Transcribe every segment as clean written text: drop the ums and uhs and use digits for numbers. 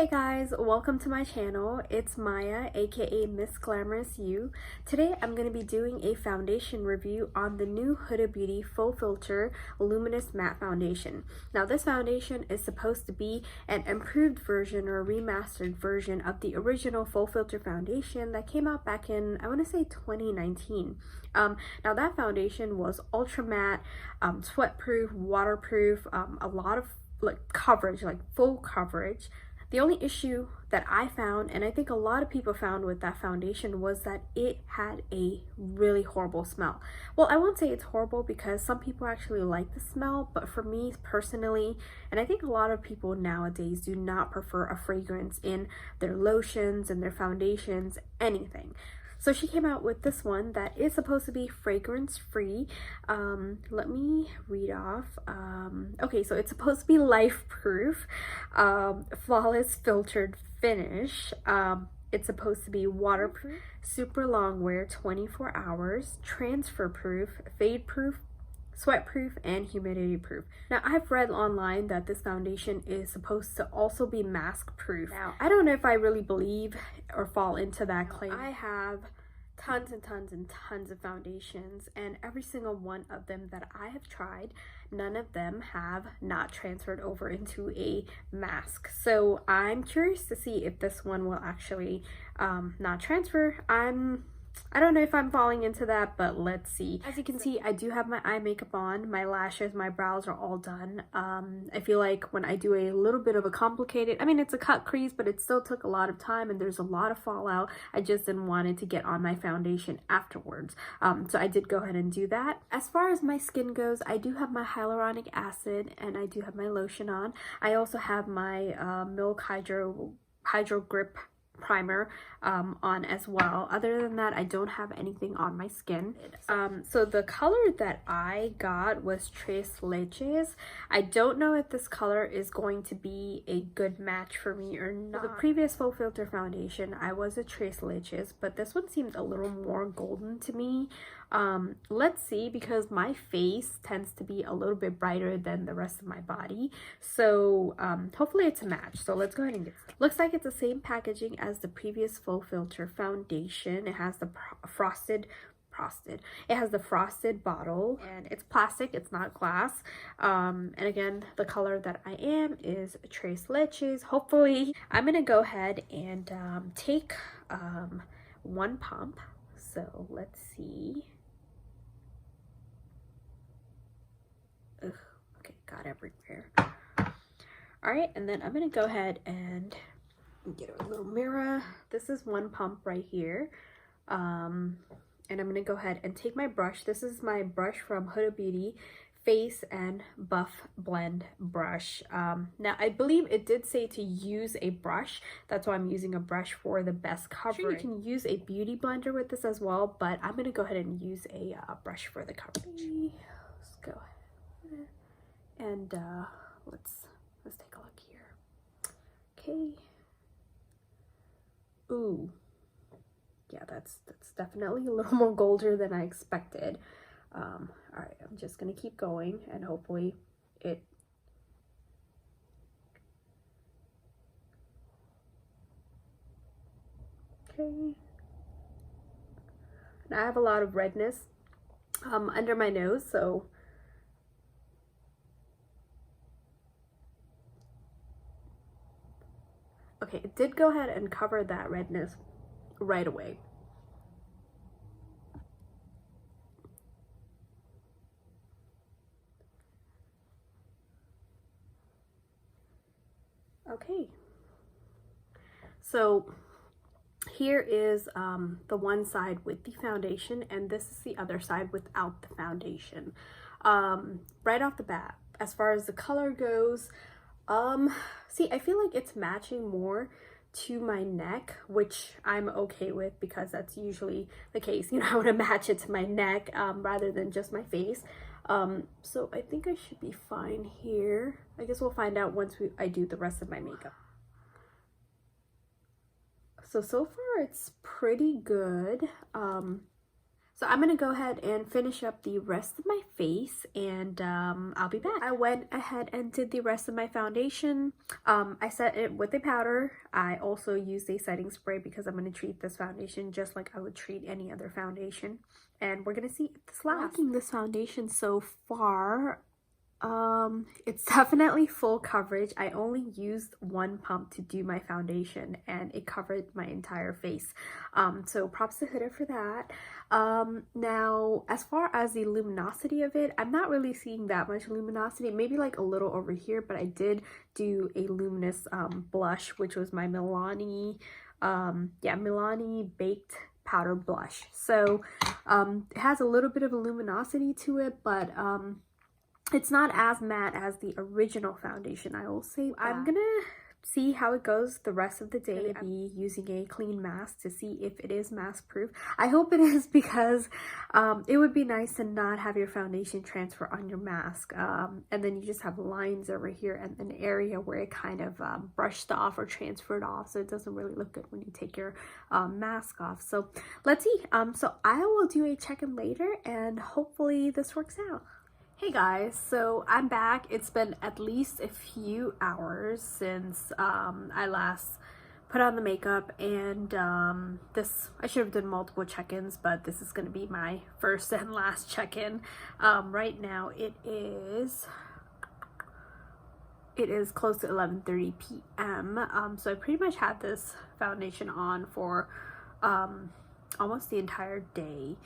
Hey guys, welcome to my channel. It's Maya, aka Msglamorousyou. Today I'm going to be doing a foundation review on the new Huda Beauty Faux Filter Luminous Matte Foundation. Now this foundation is supposed to be an improved version or a remastered version of the original Faux Filter foundation that came out back in, I want to say 2019. Now that foundation was ultra matte, sweat proof, waterproof, a lot of coverage, like full coverage. The only issue that I found, and I think a lot of people found with that foundation, was that it had a really horrible smell. Well, I won't say it's horrible because some people actually like the smell, but for me personally, and I think a lot of people nowadays do not prefer a fragrance in their lotions and their foundations, anything. So she came out with this one that is supposed to be fragrance free. Let me read off. Okay, so it's supposed to be life proof, flawless filtered finish. It's supposed to be waterproof, super long wear, 24 hours, transfer proof, fade proof, sweat proof, and humidity proof. Now I've read online that this foundation is supposed to also be mask proof. Now I don't know if I really believe or fall into that claim. I have tons and tons of foundations, and every single one of them that I have tried, none of them have not transferred over into a mask. So I'm curious to see if this one will actually not transfer. I don't know if I'm falling into that, but let's see. As you can see, I do have my eye makeup on, my lashes, my brows are all done. I feel like when I do a little bit of a complicated, I mean, it's a cut crease, but it still took a lot of time and there's a lot of fallout. I just didn't want it to get on my foundation afterwards. So I did go ahead and do that. As far as my skin goes, I do have my hyaluronic acid and I do have my lotion on. I also have my Milk Hydro Grip primer on as well. Other than that, I don't have anything on my skin. So the color that I got was Tres Leches. I don't know if this color is going to be a good match for me or not. The previous Faux Filter foundation, I was a Tres Leches, but this one seemed a little more golden to me. Let's see, because my face tends to be a little bit brighter than the rest of my body, so hopefully it's a match. So let's go ahead and get started. Looks like it's the same packaging as the previous Faux Filter foundation. It has the frosted bottle, and it's plastic, it's not glass. And again, the color that I am is Tres Leches. Hopefully I'm gonna go ahead and take one pump. So let's see. Ugh, okay, got everywhere. All right, and then I'm gonna go ahead and get a little mirror. This is one pump right here. And I'm gonna go ahead and take my brush. This is my brush from Huda Beauty Face and Buff Blend brush. Now I believe it did say to use a brush. That's why I'm using a brush for the best coverage. Sure, you can use a beauty blender with this as well, but I'm gonna go ahead and use a brush for the coverage. Let's go ahead and let's take a look here. Okay. Ooh, yeah, that's definitely a little more golder than I expected. All right, I'm just gonna keep going and hopefully it okay. And I have a lot of redness under my nose, so okay, it did go ahead and cover that redness right away. Okay, so here is the one side with the foundation, and this is the other side without the foundation. Right off the bat, as far as the color goes, see, I feel like it's matching more to my neck, which I'm okay with because that's usually the case. You know, I want to match it to my neck rather than just my face. So I think I should be fine here. I guess we'll find out once I do the rest of my makeup. So far it's pretty good. So I'm gonna go ahead and finish up the rest of my face, and I'll be back. I went ahead and did the rest of my foundation. I set it with a powder. I also used a setting spray because I'm gonna treat this foundation just like I would treat any other foundation. And we're gonna see if this lasts. I'm liking this foundation so far. It's definitely full coverage. I only used one pump to do my foundation and it covered my entire face. So props to Huda for that. Now as far as the luminosity of it, I'm not really seeing that much luminosity, maybe like a little over here, but I did do a luminous blush, which was my Milani Milani baked powder blush. So it has a little bit of a luminosity to it, but it's not as matte as the original foundation, I will say. I'm gonna see how it goes the rest of the day. I'm gonna be using a clean mask to see if it is mask proof. I hope it is, because it would be nice to not have your foundation transfer on your mask, and then you just have lines over here and an area where it kind of brushed off or transferred off, so it doesn't really look good when you take your mask off. So let's see. So I will do a check-in later and hopefully this works out. Hey guys, so I'm back. It's been at least a few hours since I last put on the makeup, and I should have done multiple check-ins, but this is going to be my first and last check-in. Right now it is close to 11:30 p.m. So I pretty much had this foundation on for almost the entire day.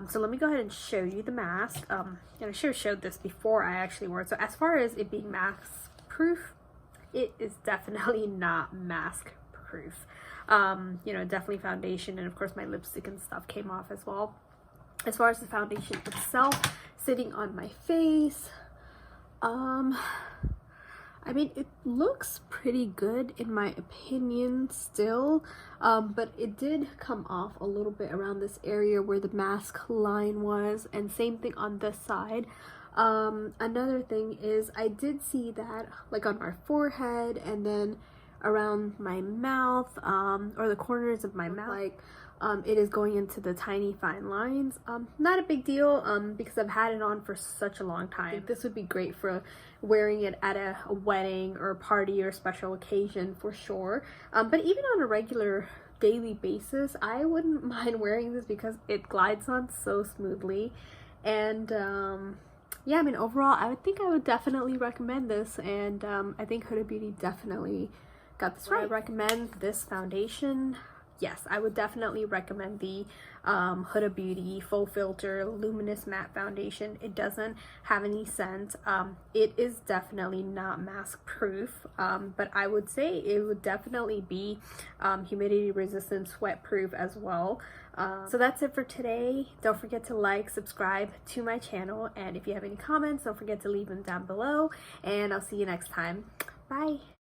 So let me go ahead and show you the mask. And I should have showed this before I actually wore it. So as far as it being mask proof, it is definitely not mask proof. You know, definitely foundation, and of course my lipstick and stuff came off as well. As far as the foundation itself sitting on my face, I mean, it looks pretty good in my opinion still, but it did come off a little bit around this area where the mask line was, and same thing on this side. Another thing is I did see that like on my forehead and then around my mouth, or the corners of my mouth, like it is going into the tiny fine lines. Not a big deal, because I've had it on for such a long time. I think this would be great for wearing it at a wedding or a party or special occasion for sure. But even on a regular daily basis, I wouldn't mind wearing this because it glides on so smoothly. And yeah, I mean, overall I would definitely recommend this, and I think Huda Beauty definitely got this right. I recommend this foundation. Yes, I would definitely recommend the Huda Beauty Full Filter Luminous Matte Foundation. It doesn't have any scent. It is definitely not mask proof, but I would say it would definitely be humidity resistant, sweat proof as well. So that's it for today. Don't forget to like, subscribe to my channel, and if you have any comments, don't forget to leave them down below, and I'll see you next time. Bye!